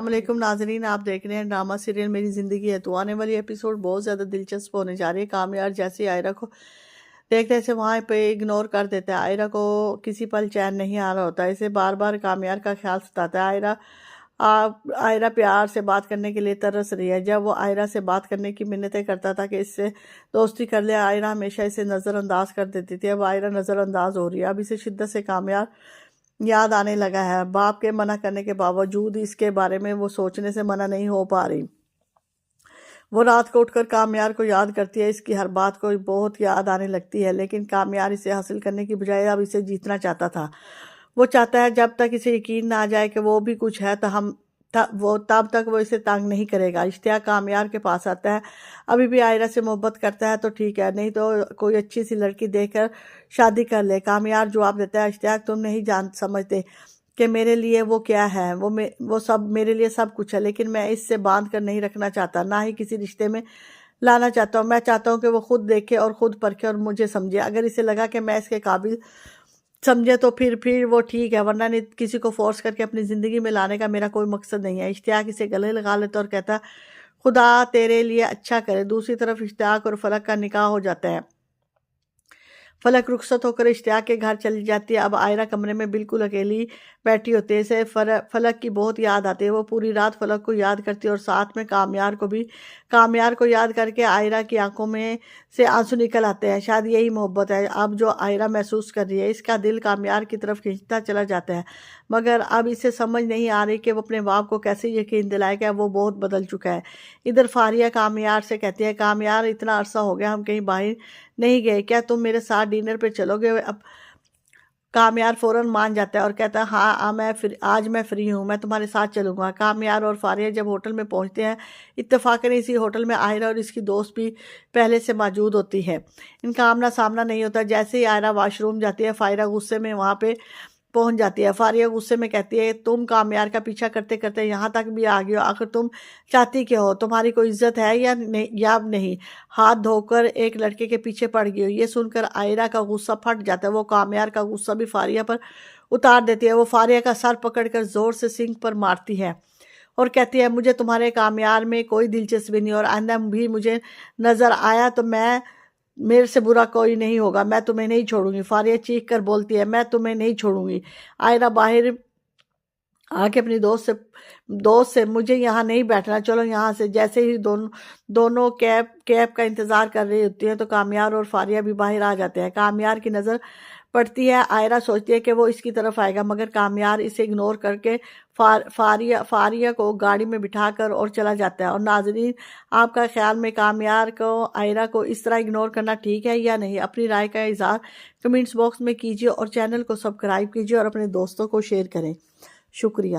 السلام علیکم ناظرین، آپ دیکھ رہے ہیں ڈرامہ سیریل میری زندگی ہے۔ تو آنے والی ایپیسوڈ بہت زیادہ دلچسپ ہونے جا رہی ہے۔ کامیار جیسے آئرہ کو دیکھتے سے وہاں پہ اگنور کر دیتا ہے۔ آئرہ کو کسی پل چین نہیں آ رہا ہوتا، اسے بار بار کامیار کا خیال ستاتا ہے۔ آئرہ پیار سے بات کرنے کے لیے ترس رہی ہے۔ جب وہ آئرہ سے بات کرنے کی منتیں کرتا تھا کہ اس سے دوستی کر لے، آئرہ ہمیشہ اسے نظر انداز کر دیتی تھی۔ اب آئرہ نظر انداز ہو رہی ہے۔ اب اسے شدت سے کامیار یاد آنے لگا ہے۔ باپ کے منع کرنے کے باوجود اس کے بارے میں وہ سوچنے سے منع نہیں ہو پا رہی۔ وہ رات کو اٹھ کر کامیار کو یاد کرتی ہے، اس کی ہر بات کو بہت یاد آنے لگتی ہے، لیکن کامیار اسے حاصل کرنے کی بجائے اب اسے جیتنا چاہتا تھا۔ وہ چاہتا ہے جب تک اسے یقین نہ آ جائے کہ وہ بھی کچھ ہے تب تک وہ اسے تنگ نہیں کرے گا۔ اشتیاق کامیار کے پاس آتا ہے۔ ابھی بھی آئرہ سے محبت کرتا ہے تو ٹھیک ہے، نہیں تو کوئی اچھی سی لڑکی دیکھ کر شادی کر لے۔ کامیار جواب دیتا ہے، اشتیاق تم نہیں سمجھتے کہ میرے لیے وہ کیا ہے، وہ سب میرے لیے سب کچھ ہے، لیکن میں اس سے باندھ کر نہیں رکھنا چاہتا، نہ ہی کسی رشتے میں لانا چاہتا ہوں۔ میں چاہتا ہوں کہ وہ خود دیکھے اور خود پرکھے اور مجھے سمجھے۔ اگر اسے لگا کہ میں اس کے قابل سمجھے تو پھر وہ ٹھیک ہے، ورنہ نہیں کسی کو فورس کر کے اپنی زندگی میں لانے کا میرا کوئی مقصد نہیں ہے۔ اشتیاق اسے گلے لگا لیتا اور کہتا خدا تیرے لیے اچھا کرے۔ دوسری طرف اشتیاق اور فلک کا نکاح ہو جاتا ہے۔ فلک رخصت ہو کر اشتیاق کے گھر چلی جاتی ہے۔ اب آئرہ کمرے میں بالکل اکیلی بیٹھی ہوتی ہے، اسے فلک کی بہت یاد آتی ہے۔ وہ پوری رات فلک کو یاد کرتی ہے اور ساتھ میں کامیار کو یاد کر کے آئرہ کی آنکھوں میں سے آنسو نکل آتے ہیں۔ شاید یہی محبت ہے اب جو آئرہ محسوس کر رہی ہے۔ اس کا دل کامیار کی طرف کھینچتا چلا جاتا ہے، مگر اب اسے سمجھ نہیں آ رہی کہ وہ اپنے باپ کو کیسے یقین دلائے کہ وہ بہت بدل چکا ہے۔ ادھر فاریہ کامیار سے کہتی ہے، کامیار اتنا عرصہ ہو گیا ہم کہیں باہر نہیں گئے، کیا تم میرے ساتھ ڈنر پہ چلو گے؟ اب کامیار فوراً مان جاتا ہے اور کہتا ہے ہاں آج میں فری ہوں، میں تمہارے ساتھ چلوں گا۔ کامیار اور فاریہ جب ہوٹل میں پہنچتے ہیں، اتفاقاً اسی ہوٹل میں آئرہ اور اس کی دوست بھی پہلے سے موجود ہوتی ہے۔ ان کا آمنا سامنا نہیں ہوتا۔ جیسے ہی آئرہ واش روم جاتی ہے، فاریہ غصے میں وہاں پہ پہنچ جاتی ہے۔ فاریہ غصے میں کہتی ہے، تم کامیار کا پیچھا کرتے کرتے یہاں تک بھی آ گئے ہو، آخر تم چاہتی کیا ہو؟ تمہاری کوئی عزت ہے یا نہیں؟ ہاتھ دھو کر ایک لڑکے کے پیچھے پڑ گئی ہو۔ یہ سن کر آئرہ کا غصہ پھٹ جاتا ہے۔ وہ کامیار کا غصہ بھی فاریہ پر اتار دیتی ہے۔ وہ فاریہ کا سر پکڑ کر زور سے سنک پر مارتی ہے اور کہتی ہے، مجھے تمہارے کامیار میں کوئی دلچسپی نہیں، اور آئندہ بھی مجھے نظر آیا تو میرے سے برا کوئی نہیں ہوگا، میں تمہیں نہیں چھوڑوں گی۔ فاریہ چیخ کر بولتی ہے، میں تمہیں نہیں چھوڑوں گی۔ آئرہ باہر آ کے اپنی دوست سے مجھے یہاں نہیں بیٹھنا، چلو یہاں سے۔ جیسے ہی دونوں کیب کا انتظار کر رہی ہوتی ہیں تو کامیار اور فاریہ بھی باہر آ جاتے ہیں۔ کامیار کی نظر پڑتی ہے، آئرہ سوچتی ہے کہ وہ اس کی طرف آئے گا، مگر کامیار اسے اگنور کر کے فاریہ کو گاڑی میں بٹھا کر اور چلا جاتا ہے۔ اور ناظرین، آپ کا خیال میں کامیار کو آئرہ کو اس طرح اگنور کرنا ٹھیک ہے یا نہیں؟ اپنی رائے کا اظہار کمنٹس باکس میں کیجیے اور چینل کو سبسکرائب کیجیے اور اپنے دوستوں کو شیئر کریں۔ شکریہ۔